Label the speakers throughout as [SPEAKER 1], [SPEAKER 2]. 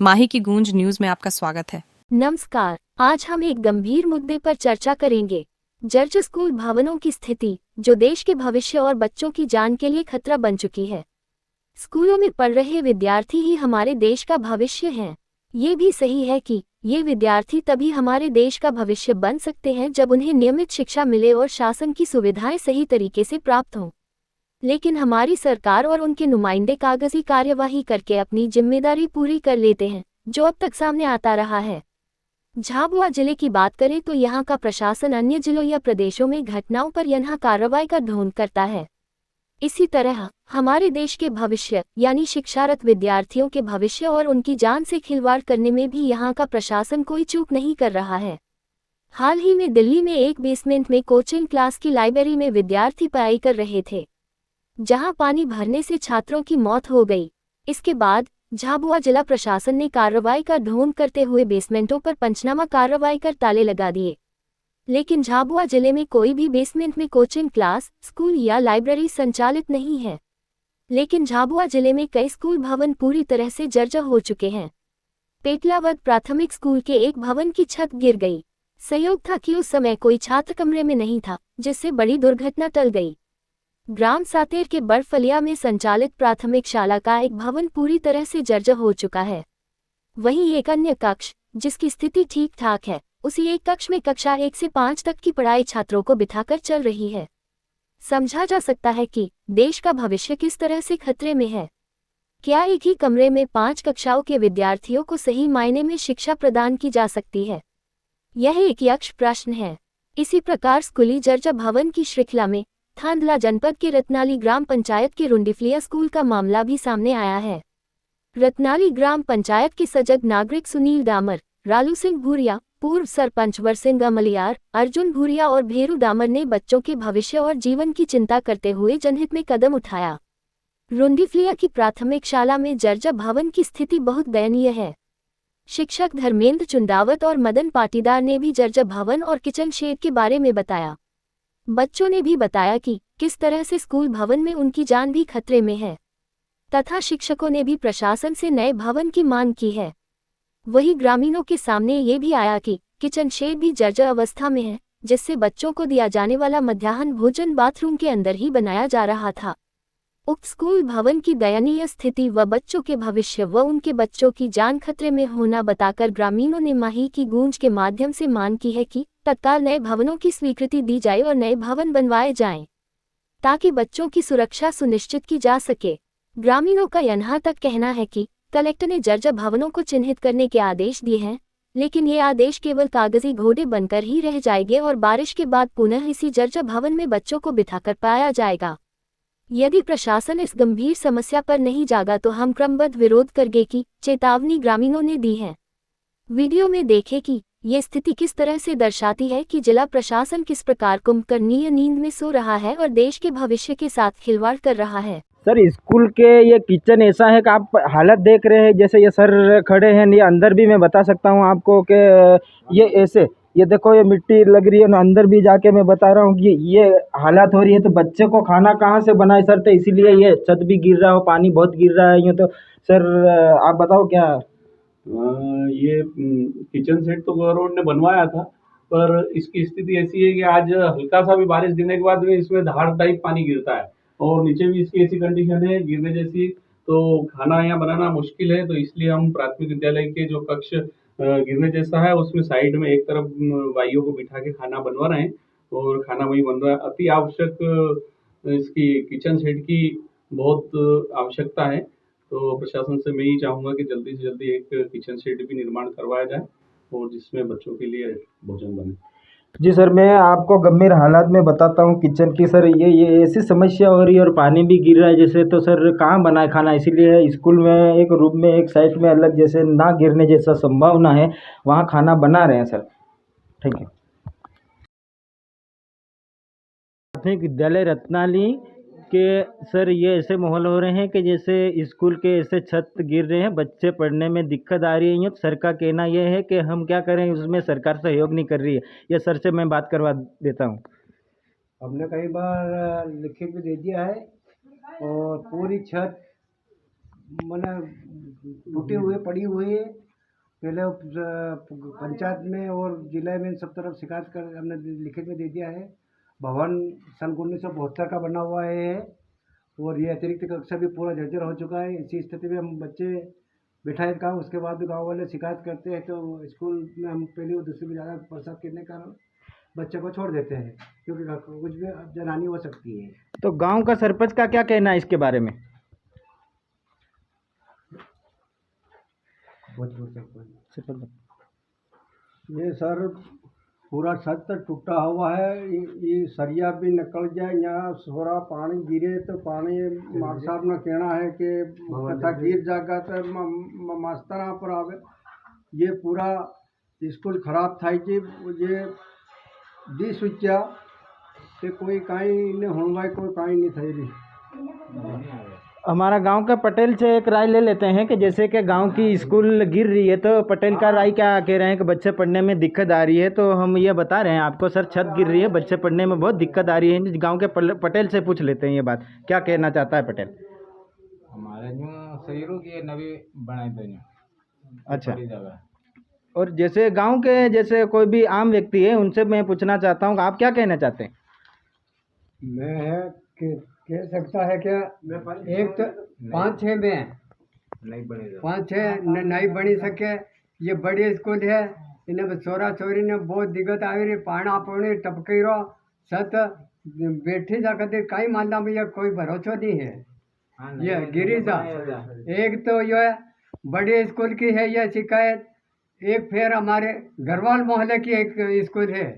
[SPEAKER 1] माही की गूंज न्यूज में आपका स्वागत है।
[SPEAKER 2] नमस्कार। आज हम एक गंभीर मुद्दे पर चर्चा करेंगे। जर्जर स्कूल भवनों की स्थिति, जो देश के भविष्य और बच्चों की जान के लिए खतरा बन चुकी है। स्कूलों में पढ़ रहे विद्यार्थी ही हमारे देश का भविष्य हैं। ये भी सही है कि ये विद्यार्थी तभी हमारे देश का भविष्य बन सकते हैं जब उन्हें नियमित शिक्षा मिले और शासन की सुविधाएं सही तरीके से प्राप्त हों। लेकिन हमारी सरकार और उनके नुमाइंदे कागजी कार्यवाही करके अपनी जिम्मेदारी पूरी कर लेते हैं, जो अब तक सामने आता रहा है। झाबुआ जिले की बात करें तो यहाँ का प्रशासन अन्य जिलों या प्रदेशों में घटनाओं पर यह कार्रवाई का ढोंग करता है। इसी तरह हमारे देश के भविष्य यानी शिक्षारत विद्यार्थियों के भविष्य और उनकी जान से खिलवाड़ करने में भी यहाँ का प्रशासन कोई चूक नहीं कर रहा है। हाल ही में दिल्ली में एक बेसमेंट में कोचिंग क्लास की लाइब्रेरी में विद्यार्थी पढ़ाई कर रहे थे, जहां पानी भरने से छात्रों की मौत हो गई। इसके बाद झाबुआ जिला प्रशासन ने कार्रवाई का ढोंग करते हुए बेसमेंटों पर पंचनामा कार्रवाई कर ताले लगा दिए। लेकिन झाबुआ जिले में कोई भी बेसमेंट में कोचिंग क्लास, स्कूल या लाइब्रेरी संचालित नहीं है। लेकिन झाबुआ जिले में कई स्कूल भवन पूरी तरह से जर्जर हो चुके हैं। पेटलावद प्राथमिक स्कूल के एक भवन की छत गिर गई। संयोग था कि उस समय कोई छात्र कमरे में नहीं था, जिससे बड़ी दुर्घटना टल गई। ग्राम सातेर के बड़फलिया में संचालित प्राथमिक शाला का एक भवन पूरी तरह से जर्जर हो चुका है। वहीं एक अन्य कक्ष, जिसकी स्थिति ठीक ठाक है, उसी एक कक्ष में कक्षा 1 से 5 तक की पढ़ाई छात्रों को बिठाकर चल रही है। समझा जा सकता है कि देश का भविष्य किस तरह से खतरे में है। क्या एक ही कमरे में 5 कक्षाओं के विद्यार्थियों को सही मायने में शिक्षा प्रदान की जा सकती है? यह एक यक्ष प्रश्न है। इसी प्रकार स्कूली जर्जर भवन की श्रृंखला में थांदला जनपद के रत्नाली ग्राम पंचायत के रुंडीफलिया स्कूल का मामला भी सामने आया है। रत्नाली ग्राम पंचायत के सजग नागरिक सुनील डामर, रालू सिंह भूरिया, पूर्व सरपंच वरसिंह मलियार, अर्जुन भूरिया और भेरू डामर ने बच्चों के भविष्य और जीवन की चिंता करते हुए जनहित में कदम उठाया। रुंडीफलिया की प्राथमिक शाला में जर्जर भवन की स्थिति बहुत दयनीय है। शिक्षक धर्मेंद्र चुंडावत और मदन पाटीदार ने भी जर्जर भवन और किचन शेड के बारे में बताया। बच्चों ने भी बताया कि किस तरह से स्कूल भवन में उनकी जान भी खतरे में है, तथा शिक्षकों ने भी प्रशासन से नए भवन की मांग की है। वहीं ग्रामीणों के सामने ये भी आया कि किचन शेड भी जर्जर अवस्था में है, जिससे बच्चों को दिया जाने वाला मध्याह्न भोजन बाथरूम के अंदर ही बनाया जा रहा था। उक्त स्कूल भवन की दयनीय स्थिति व बच्चों के भविष्य व उनके बच्चों की जान खतरे में होना बताकर ग्रामीणों ने माही की गूंज के माध्यम से मांग की है कि तत्काल नए भवनों की स्वीकृति दी जाए और नए भवन बनवाए जाएं, ताकि बच्चों की सुरक्षा सुनिश्चित की जा सके। ग्रामीणों का यहाँ तक कहना है कि कलेक्टर ने जर्जर भवनों को चिन्हित करने के आदेश दिए हैं, लेकिन ये आदेश केवल कागजी घोड़े बनकर ही रह जाएंगे और बारिश के बाद पुनः इसी जर्जर भवन में बच्चों को बिठाकर पाया जाएगा। यदि प्रशासन इस गंभीर समस्या पर नहीं जागा तो हम क्रमबद्ध विरोध करेंगे की चेतावनी ग्रामीणों ने दी है। वीडियो में देखें कि ये स्थिति किस तरह से दर्शाती है कि जिला प्रशासन किस प्रकार कुंभकर्णीय नींद में सो रहा है और देश के भविष्य के साथ खिलवाड़ कर रहा है।
[SPEAKER 3] सर, स्कूल के ये किचन ऐसा है कि आप हालत देख रहे हैं, जैसे ये सर खड़े हैं, ये अंदर भी मैं बता सकता हूँ आपको कि ये ऐसे, ये देखो ये मिट्टी लग रही है ना, अंदर भी जाके मैं बता रहा हूँ कि ये हालत हो रही है। तो बच्चे को खाना कहाँ से बनाए सर? तो इसीलिए ये छत भी गिर रहा हो, पानी बहुत गिर रहा है। यूँ तो सर आप बताओ क्या?
[SPEAKER 4] ये किचन सेट तो गवर्नमेंट ने बनवाया था, पर इसकी स्थिति ऐसी है कि आज हल्का सा भी बारिश गिरने के बाद में इसमें धार टाइप पानी गिरता है और नीचे भी इसकी ऐसी कंडीशन है गिरने जैसी, तो खाना यहाँ बनाना मुश्किल है। तो इसलिए हम प्राथमिक विद्यालय के जो कक्ष गिरने जैसा है उसमें साइड में एक तरफ भाइयों को बिठा के खाना बनवा रहे हैं और खाना वही बन रहा है। अति आवश्यक इसकी किचन सेट की बहुत आवश्यकता है। तो प्रशासन से मैं ही चाहूँगा कि जल्दी से जल्दी एक किचन सेट भी निर्माण करवाया जाए और जिसमें बच्चों के लिए भोजन बने।
[SPEAKER 3] जी सर, मैं आपको गंभीर हालात में बताता हूँ किचन की। सर ये ऐसी समस्या हो रही है और पानी भी गिर रहा है जैसे, तो सर कहाँ बनाए खाना? इसीलिए स्कूल में एक रूम में एक साइड में अलग, जैसे ना गिरने जैसा संभावना है, वहाँ खाना बना रहे हैं सर। Thank you. प्राथमिक विद्यालय रत्नाली के सर ये ऐसे माहौल हो रहे हैं कि जैसे स्कूल के ऐसे छत गिर रहे हैं, बच्चे पढ़ने में दिक्कत आ रही है। सर का कहना यह है कि हम क्या करें, उसमें सरकार सहयोग नहीं कर रही है। ये सर से मैं बात करवा देता हूँ।
[SPEAKER 5] हमने कई बार लिखित में दे दिया है और पूरी छत मैंने टूटे हुए पड़ी हुई है। पहले पंचायत में और जिले में सब तरफ शिकायत कर हमने लिखित में दे दिया है। भवन सन 1972 का बना हुआ है और ये अतिरिक्त कक्षा भी पूरा जर्जर हो चुका है। इसी स्थिति में हम बच्चे बिठाए गाँव, उसके बाद भी गाँव वाले शिकायत करते हैं तो स्कूल में हम पहली और दूसरी में ज़्यादा बरसात करने के कारण बच्चे को छोड़ देते हैं, क्योंकि कुछ भी जनहानि हो सकती है।
[SPEAKER 3] तो गांव का सरपंच का क्या कहना है इसके बारे में?
[SPEAKER 5] ये सर पूरा छत टूटा हुआ है, ये सरिया भी निकल जाए, यहाँ थोड़ा पानी गिरे तो पानी मार साहब ने कहना है कि कथा गिर जाएगा तो मास्टर पर आवे। ये पूरा स्कूल खराब था जी, ये दी सोचा कि कोई कहीं नहीं होगा, कोई कहीं नहीं था रही।
[SPEAKER 3] हमारा गांव के पटेल से एक राय ले लेते हैं कि जैसे कि गांव की स्कूल गिर रही है तो पटेल का राय क्या कह रहे हैं कि बच्चे पढ़ने में दिक्कत आ रही है। तो हम ये बता रहे हैं आपको सर, छत गिर रही है, बच्चे पढ़ने में बहुत दिक्कत आ रही है। गांव के पटेल से पूछ लेते हैं ये बात, क्या कहना चाहता है पटेल?
[SPEAKER 6] हमारे जो शरीरों की नवी बनाए थे।
[SPEAKER 3] अच्छा, और जैसे गांव के जैसे कोई भी आम व्यक्ति है उनसे मैं पूछना चाहता हूँ, आप क्या कहना चाहते हैं?
[SPEAKER 5] मैं कह सकता है क्या, एक तो 5-6 में
[SPEAKER 6] नहीं बने
[SPEAKER 5] 5-6 नहीं बनी सके। ये बड़ी स्कूल है, इन्हें चोरा चोरी ने बहुत दिक्कत आ रही, पाना पानी टपकी रो सत बैठी जाकर कहीं मानना भैया कोई भरोसा नहीं है। ये गिरी सा एक तो ये बड़ी स्कूल की है ये शिकायत, एक फिर हमारे घरवाल मोहल्ले की एक स्कूल है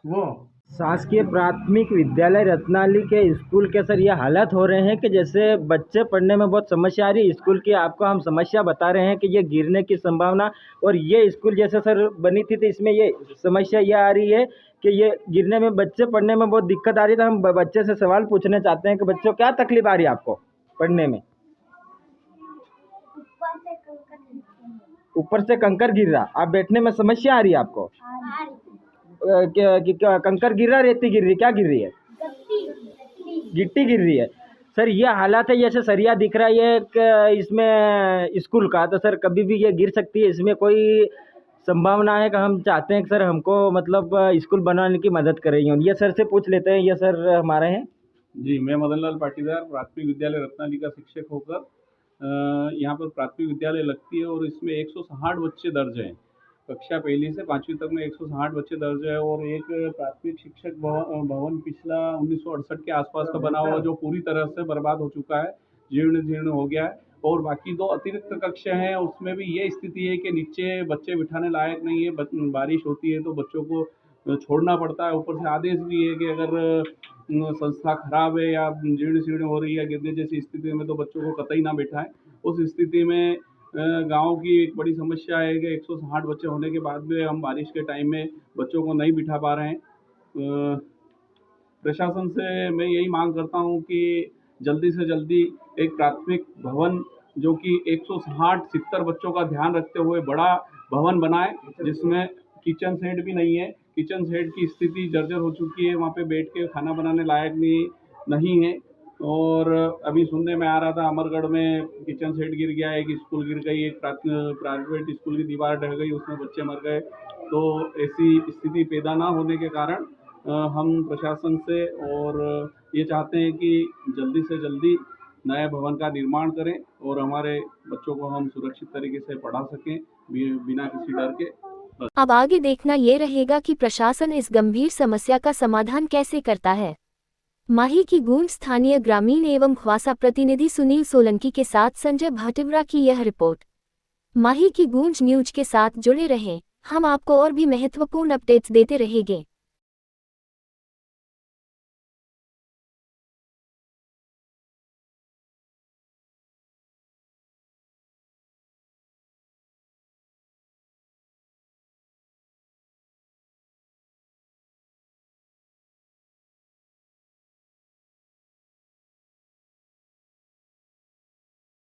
[SPEAKER 5] वो
[SPEAKER 3] शासकीय प्राथमिक विद्यालय रत्नाली के स्कूल के सर ये हालत हो रहे हैं कि जैसे बच्चे पढ़ने में बहुत समस्या आ रही है। स्कूल की आपको हम समस्या बता रहे हैं कि ये गिरने की संभावना, और ये स्कूल जैसे सर बनी थी तो इसमें ये समस्या ये आ रही है कि ये गिरने में बच्चे पढ़ने में बहुत दिक्कत आ रही है। तो हम बच्चे से सवाल पूछना चाहते हैं कि बच्चों क्या तकलीफ आ रही है आपको पढ़ने में? ऊपर से कंकर गिर रहा, आप बैठने में समस्या आ रही है आपको? क्या कंकर गिर रहा, रेती गिर रही, क्या गिर रही है? गिट्टी गिर रही है। सर ये हालात है, जैसे सरिया दिख रहा है ये इसमें स्कूल का, तो सर कभी भी ये गिर सकती है, इसमें कोई संभावना है कि हम चाहते हैं कि सर हमको मतलब स्कूल बनाने की मदद करेंगे। ये सर से पूछ लेते हैं, ये सर हमारे हैं
[SPEAKER 4] जी। मैं मदन लाल पाटीदार प्राथमिक विद्यालय रत्नाली का शिक्षक होकर यहाँ पर प्राथमिक विद्यालय लगती है और इसमें 160 बच्चे दर्ज हैं। कक्षा पहली से 5वीं तक में 160 बच्चे दर्ज है और एक प्राथमिक शिक्षक भवन पिछला 1968 के आसपास का बना हुआ जो पूरी तरह से बर्बाद हो चुका है, जीर्ण हो गया है। और बाकी 2 अतिरिक्त कक्षा हैं, उसमें भी ये स्थिति है कि नीचे बच्चे बिठाने लायक नहीं है। बारिश होती है तो बच्चों को छोड़ना पड़ता है। ऊपर से आदेश भी है कि अगर संस्था खराब है या जीर्ण हो रही है गिरने जैसी स्थिति में तो बच्चों को कतई ना बिठाएं। उस स्थिति में गांव की एक बड़ी समस्या है कि 160 बच्चे होने के बाद भी हम बारिश के टाइम में बच्चों को नहीं बिठा पा रहे हैं। प्रशासन से मैं यही मांग करता हूं कि जल्दी से जल्दी एक प्राथमिक भवन जो कि 160-70 बच्चों का ध्यान रखते हुए बड़ा भवन बनाए, जिसमें किचन सेट भी नहीं है। किचन सेट की स्थिति जर्जर हो चुकी है, वहाँ पे बैठ के खाना बनाने लायक नहीं है। और अभी सुनने में आ रहा था अमरगढ़ में किचन सेट गिर गया, एक स्कूल गिर गई, एक प्राइवेट स्कूल की दीवार ढह गई, उसमें बच्चे मर गए। तो ऐसी स्थिति पैदा ना होने के कारण हम प्रशासन से और ये चाहते हैं कि जल्दी से जल्दी नए भवन का निर्माण करें और हमारे बच्चों को हम सुरक्षित तरीके से पढ़ा सकें बिना किसी डर के।
[SPEAKER 2] अब आगे देखना ये रहेगा कि प्रशासन इस गंभीर समस्या का समाधान कैसे करता है। माही की गूंज स्थानीय ग्रामीण एवं ख्वासा प्रतिनिधि सुनील सोलंकी के साथ संजय भाटिवरा की यह रिपोर्ट। माही की गूंज न्यूज के साथ जुड़े रहें, हम आपको और भी महत्वपूर्ण अपडेट्स देते रहेंगे।